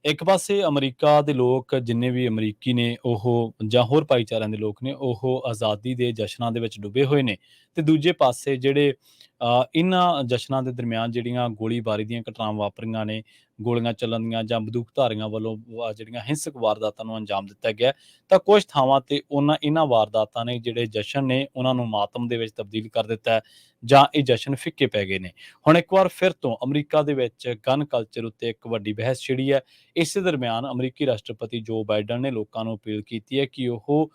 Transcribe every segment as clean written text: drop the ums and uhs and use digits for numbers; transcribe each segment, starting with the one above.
ਇੱਕ ਪਾਸੇ ਅਮਰੀਕਾ ਦੇ ਲੋਕ ਜਿੰਨੇ ਵੀ ਅਮਰੀਕੀ ਨੇ ਉਹ ਜਾਂ ਹੋਰ ਭਾਈਚਾਰਿਆਂ ਦੇ ਲੋਕ ਨੇ ਉਹ ਆਜ਼ਾਦੀ ਦੇ ਜਸ਼ਨਾਂ ਦੇ ਵਿੱਚ ਡੁੱਬੇ ਹੋਏ ਨੇ ਤੇ ਦੂਜੇ ਪਾਸੇ ਜਿਹੜੇ ਇਹਨਾਂ ਜਸ਼ਨਾਂ ਦੇ ਦਰਮਿਆਨ ਜਿਹੜੀਆਂ ਗੋਲੀਬਾਰੀ ਦੀਆਂ ਘਟਨਾਵਾਂ ਵਾਪਰੀਆਂ ਨੇ, ਗੋਲੀਆਂ ਚੱਲਣ ਦੀਆਂ ਜਾਂ ਬੰਦੂਕਧਾਰੀਆਂ ਵੱਲੋਂ ਜਿਹੜੀਆਂ ਹਿੰਸਕ ਵਾਰਦਾਤਾਂ ਨੂੰ ਅੰਜਾਮ ਦਿੱਤਾ ਗਿਆ, ਤਾਂ ਕੁਝ ਥਾਵਾਂ ਤੇ ਇਹਨਾਂ ਵਾਰਦਾਤਾਂ ਨੇ ਜਿਹੜੇ ਜਸ਼ਨ ਨੇ ਉਹਨਾਂ ਨੂੰ ਮਾਤਮ ਦੇ ਵਿੱਚ ਤਬਦੀਲ ਕਰ ਦਿੱਤਾ ਹੈ ਜਾਂ ਇਹ ਜਸ਼ਨ ਫਿੱਕੇ ਪੈ ਗਏ ਨੇ। ਹੁਣ ਇੱਕ ਵਾਰ ਫਿਰ ਤੋਂ ਅਮਰੀਕਾ ਦੇ ਵਿੱਚ ਗਨ ਕਲਚਰ ਉੱਤੇ ਇੱਕ ਵੱਡੀ ਬਹਿਸ ਛਿੜੀ ਹੈ। ਇਸੇ ਦਰਮਿਆਨ ਅਮਰੀਕੀ ਰਾਸ਼ਟਰਪਤੀ ਜੋ ਬਾਈਡਨ ਨੇ ਲੋਕਾਂ ਨੂੰ ਅਪੀਲ ਕੀਤੀ ਹੈ ਕਿ ਉਹ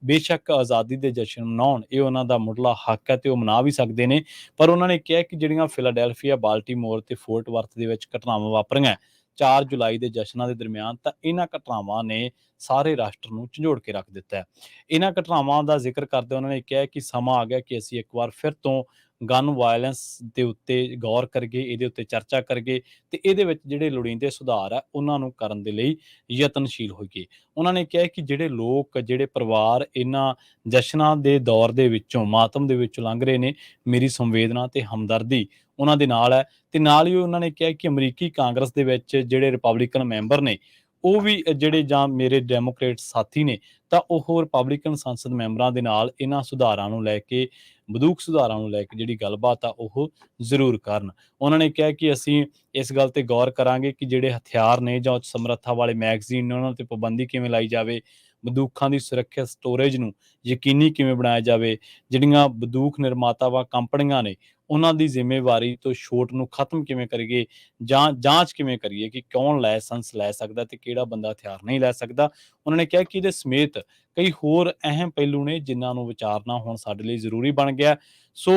ਬੇਸ਼ੱਕ ਆਜ਼ਾਦੀ ਦੇ ਜਸ਼ਨ ਮਨਾਉਣ, ਇਹ ਉਹਨਾਂ ਦਾ ਮੁੱਢਲਾ ਹੱਕ ਹੈ ਤੇ ਉਹ ਮਨਾ ਵੀ ਸਕਦੇ ਨੇ। ਪਰ ਉਹਨਾਂ ਨੇ ਕਿਹਾ ਕਿ ਜਿਹੜੀਆਂ ਫਿਲਾਡੈਲਫੀਆ, ਬਾਲਟੀਮੋਰ ਤੇ ਫੋਰਟ ਵਰਥ ਦੇ ਵਿੱਚ ਘਟਨਾਵਾਂ ਵਾਪਰੀਆਂ 4 ਜੁਲਾਈ ਦੇ ਜਸ਼ਨਾਂ ਦੇ ਦਰਮਿਆਨ, ਤਾਂ ਇਹਨਾਂ ਘਟਨਾਵਾਂ ਨੇ ਸਾਰੇ ਰਾਸ਼ਟਰ ਨੂੰ ਝੰਜੋੜ ਕੇ ਰੱਖ ਦਿੱਤਾ ਹੈ। ਇਹਨਾਂ ਘਟਨਾਵਾਂ ਦਾ ਜ਼ਿਕਰ ਕਰਦੇ ਉਹਨਾਂ ਨੇ ਕਿਹਾ ਕਿ ਸਮਾਂ ਆ ਗਿਆ ਕਿ ਅਸੀਂ ਇੱਕ ਵਾਰ ਫਿਰ ਤੋਂ ਗਨ ਵਾਇਲੈਂਸ ਦੇ ਉੱਤੇ ਗੌਰ ਕਰੀਏ, ਇਹਦੇ ਉੱਤੇ ਚਰਚਾ ਕਰੀਏ ਤੇ ਇਹਦੇ ਵਿੱਚ ਜਿਹੜੇ ਲੋੜੀਂਦੇ ਸੁਧਾਰ ਆ ਉਹਨਾਂ ਨੂੰ ਕਰਨ ਦੇ ਲਈ ਯਤਨਸ਼ੀਲ ਹੋਈਏ। ਉਹਨਾਂ ਨੇ ਕਿਹਾ ਕਿ ਜਿਹੜੇ ਲੋਕ, ਜਿਹੜੇ ਪਰਿਵਾਰ ਇਹਨਾਂ ਜਸ਼ਨਾਂ ਦੇ ਦੌਰ ਦੇ ਵਿੱਚੋਂ, ਮਾਤਮ ਦੇ ਵਿੱਚੋਂ ਲੰਘ ਰਹੇ ਨੇ, ਮੇਰੀ ਸੰਵੇਦਨਾ ਤੇ ਹਮਦਰਦੀ ਉਹਨਾਂ ਦੇ ਨਾਲ ਹੈ। ਤੇ ਨਾਲ ਹੀ ਉਹਨਾਂ ਨੇ ਕਿਹਾ ਕਿ ਅਮਰੀਕੀ ਕਾਂਗਰਸ ਦੇ ਵਿੱਚ ਜਿਹੜੇ ਰਿਪਬਲਿਕਨ ਮੈਂਬਰ ਨੇ ਉਹ ਵੀ ਜਿਹੜੇ ਜਾਂ ਮੇਰੇ ਡੈਮੋਕ੍ਰੇਟ ਸਾਥੀ ਨੇ, ਤਾਂ ਉਹ ਰਿਪਬਲਿਕਨ ਸੰਸਦ ਮੈਂਬਰਾਂ ਦੇ ਨਾਲ ਇਹਨਾਂ ਸੁਧਾਰਾਂ ਨੂੰ ਲੈ ਕੇ, ਬੰਦੂਕ ਸੁਧਾਰਾਂ ਨੂੰ ਲੈ ਕੇ ਜਿਹੜੀ ਗੱਲਬਾਤ ਆ ਉਹ ਜ਼ਰੂਰ ਕਰਨ। ਉਹਨਾਂ ਨੇ ਕਿਹਾ ਕਿ ਅਸੀਂ ਇਸ ਗੱਲ ਤੇ ਗੌਰ ਕਰਾਂਗੇ ਕਿ ਜਿਹੜੇ ਹਥਿਆਰ ਨੇ ਜਾਂ ਉੱਚ ਸਮਰੱਥਾ ਵਾਲੇ ਮੈਗਜ਼ੀਨ ਨੇ ਉਹਨਾਂ ਤੇ ਪਾਬੰਦੀ ਕਿਵੇਂ ਲਾਈ ਜਾਵੇ, ਬੰਦੂਕਾਂ ਦੀ ਸੁਰੱਖਿਅਤ ਸਟੋਰੇਜ ਨੂੰ ਯਕੀਨੀ ਕਿਵੇਂ ਬਣਾਇਆ ਜਾਵੇ, ਜਿਹੜੀਆਂ ਬੰਦੂਕ ਨਿਰਮਾਤਾਵਾਂ ਕੰਪਨੀਆਂ ਨੇ ਉਹਨਾਂ ਦੀ ਜ਼ਿੰਮੇਵਾਰੀ ਤੋਂ ਛੋਟ ਨੂੰ ਖਤਮ ਕਿਵੇਂ ਕਰੀਏ, ਜਾਂ ਜਾਂਚ ਕਿਵੇਂ ਕਰੀਏ ਕਿ ਕੌਣ ਲਾਇਸੈਂਸ ਲੈ ਸਕਦਾ ਤੇ ਕਿਹੜਾ ਬੰਦਾ ਹਥਿਆਰ ਨਹੀਂ ਲੈ ਸਕਦਾ। ਉਹਨਾਂ ਨੇ ਕਿਹਾ ਕਿ ਇਹਦੇ ਸਮੇਤ ਕਈ ਹੋਰ ਅਹਿਮ ਪਹਿਲੂ ਨੇ ਜਿਨ੍ਹਾਂ ਨੂੰ ਵਿਚਾਰਨਾ ਹੁਣ ਸਾਡੇ ਲਈ ਜ਼ਰੂਰੀ ਬਣ ਗਿਆ। ਸੋ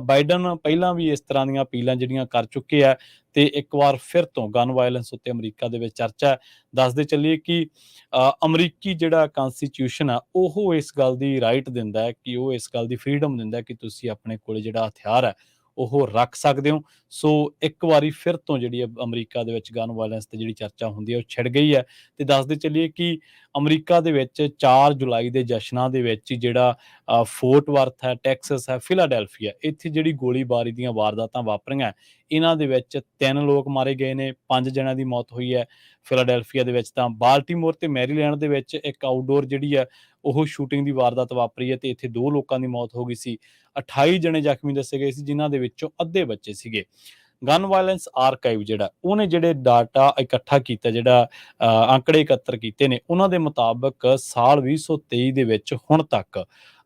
ਬਾਈਡਨ ਪਹਿਲਾਂ ਵੀ ਇਸ ਤਰ੍ਹਾਂ ਦੀਆਂ ਅਪੀਲਾਂ ਜਿਹੜੀਆਂ ਕਰ ਚੁੱਕੇ ਆ ਤੇ ਇੱਕ ਵਾਰ ਫਿਰ ਤੋਂ ਗਨ ਵਾਇਲੈਂਸ ਉੱਤੇ ਅਮਰੀਕਾ ਦੇ ਵਿੱਚ ਚਰਚਾ ਹੈ। ਦੱਸਦੇ ਚੱਲੀਏ ਕਿ ਅਮਰੀਕੀ ਜਿਹੜਾ ਕਨਸਟੀਟਿਊਸ਼ਨ ਆ ਉਹ ਇਸ ਗੱਲ ਦੀ ਰਾਈਟ ਦਿੰਦਾ ਹੈ ਕਿ ਉਹ ਇਸ ਗੱਲ ਦੀ ਫਰੀਡਮ ਦਿੰਦਾ ਹੈ ਕਿ ਤੁਸੀਂ ਆਪਣੇ ਕੋਲ ਜਿਹੜਾ ਹਥਿਆਰ ਹੈ ਉਹ ਰੱਖ ਸਕਦੇ ਹੋ। ਸੋ ਇੱਕ ਵਾਰੀ ਫਿਰ ਤੋਂ ਜਿਹੜੀ ਅਮਰੀਕਾ ਦੇ ਵਿੱਚ ਗਨ ਵਾਇਲੈਂਸ ਤੇ ਜਿਹੜੀ ਚਰਚਾ ਹੁੰਦੀ ਹੈ ਉਹ ਛਿੜ ਗਈ ਹੈ। ਤੇ ਦੱਸਦੇ ਚੱਲੀਏ ਕਿ ਅਮਰੀਕਾ ਦੇ ਵਿੱਚ 4 ਜੁਲਾਈ ਦੇ ਜਸ਼ਨਾਂ ਦੇ ਵਿੱਚ ਹੀ ਜਿਹੜਾ ਫੋਰਟ ਵਰਥ ਹੈ, ਟੈਕਸਸ ਹੈ, ਫਿਲਾਡੈਲਫੀਆ, ਇੱਥੇ ਜਿਹੜੀ ਗੋਲੀਬਾਰੀ ਦੀਆਂ ਵਾਰਦਾਤਾਂ ਵਾਪਰੀਆਂ, ਇਹਨਾਂ ਦੇ ਵਿੱਚ 3 ਲੋਕ ਮਾਰੇ ਗਏ ਨੇ, 5 ਜਣਿਆਂ ਦੀ ਮੌਤ ਹੋਈ ਹੈ। ਫਿਲਾਡੈਲਫੀਆ ਦੇ ਵਿੱਚ, ਤਾਂ ਬਾਲਟੀਮੋਰ ਤੇ ਮੈਰੀਲੈਂਡ ਦੇ ਵਿੱਚ ਇੱਕ ਆਊਟਡੋਰ ਜਿਹੜੀ ਹੈ ਉਹ ਸ਼ੂਟਿੰਗ ਦੀ ਵਾਰਦਾਤ ਵਾਪਰੀ ਹੈ ਤੇ ਇੱਥੇ 2 ਲੋਕਾਂ ਦੀ ਮੌਤ ਹੋ ਗਈ ਸੀ। 28 ਜਣੇ ਜ਼ਖਮੀ ਦੱਸੇ ਗਏ ਸੀ ਜਿਨ੍ਹਾਂ ਦੇ ਵਿੱਚੋਂ ਅੱਧੇ ਬੱਚੇ ਸੀਗੇ। ਗਨ ਵਾਇਲੈਂਸ ਆਰਕਾਈਵ ਜਿਹੜਾ ਉਹਨੇ ਜਿਹੜੇ ਡਾਟਾ ਇਕੱਠਾ ਕੀਤਾ, ਜਿਹੜਾ ਅੰਕੜੇ ਇਕੱਤਰ ਕੀਤੇ ਨੇ, ਉਹਨਾਂ ਦੇ ਮੁਤਾਬਕ ਸਾਲ 2023 ਦੇ ਵਿੱਚ ਹੁਣ ਤੱਕ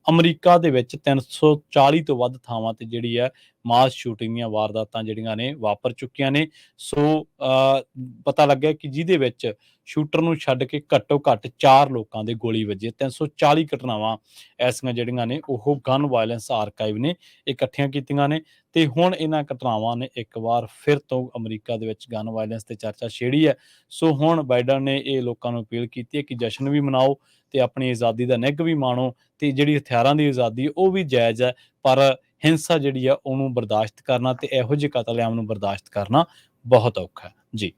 ਅਮਰੀਕਾ ਦੇ ਵਿੱਚ 340 ਤੋਂ ਵੱਧ ਥਾਵਾਂ ਤੇ ਜਿਹੜੀ ਹੈ ਮਾਸ ਸ਼ੂਟਿੰਗ ਦੀਆਂ ਵਾਰਦਾਤਾਂ ਜਿਹੜੀਆਂ ਨੇ ਵਾਪਰ ਚੁੱਕੀਆਂ ਨੇ। ਸੋ ਪਤਾ ਲੱਗਿਆ ਕਿ ਜਿਹਦੇ ਵਿੱਚ ਸ਼ੂਟਰ ਨੂੰ ਛੱਡ ਕੇ ਘੱਟੋ ਘੱਟ 4 ਲੋਕਾਂ ਦੇ ਗੋਲੀ ਵੱਜੀ। 340 ਘਟਨਾਵਾਂ ਐਸੀਆਂ ਜਿਹੜੀਆਂ ਨੇ ਉਹ ਗਨ ਵਾਇਲੈਂਸ ਆਰਕਾਈਵ ਨੇ ਇਕੱਠੀਆਂ ਕੀਤੀਆਂ ਨੇ। ਤੇ ਹੁਣ ਇਹਨਾਂ ਘਟਨਾਵਾਂ ਨੇ ਇੱਕ ਵਾਰ ਫਿਰ ਤੋਂ ਅਮਰੀਕਾ ਦੇ ਵਿੱਚ ਗਨ ਵਾਇਲੈਂਸ ਤੇ ਚਰਚਾ ਛੇੜੀ ਹੈ। ਸੋ ਹੁਣ ਬਾਈਡਨ ਨੇ ਇਹ ਲੋਕਾਂ ਨੂੰ ਅਪੀਲ ਕੀਤੀ ਹੈ ਕਿ ਜਸ਼ਨ ਵੀ ਮਨਾਓ ਤੇ ਆਪਣੀ ਆਜ਼ਾਦੀ ਦਾ ਨਿੱਘ ਵੀ ਮਾਣੋ ਤੇ ਜਿਹੜੀ ਹਥਿਆਰਾਂ ਦੀ ਆਜ਼ਾਦੀ ਉਹ ਵੀ ਜਾਇਜ਼ ਹੈ, ਪਰ ਹਿੰਸਾ ਜਿਹੜੀ ਆ ਉਹਨੂੰ ਬਰਦਾਸ਼ਤ ਕਰਨਾ ਤੇ ਇਹੋ ਜਿਹੇ ਕਤਲੇਆਮ ਨੂੰ ਬਰਦਾਸ਼ਤ ਕਰਨਾ ਬਹੁਤ ਔਖਾ ਹੈ। ਜੀ।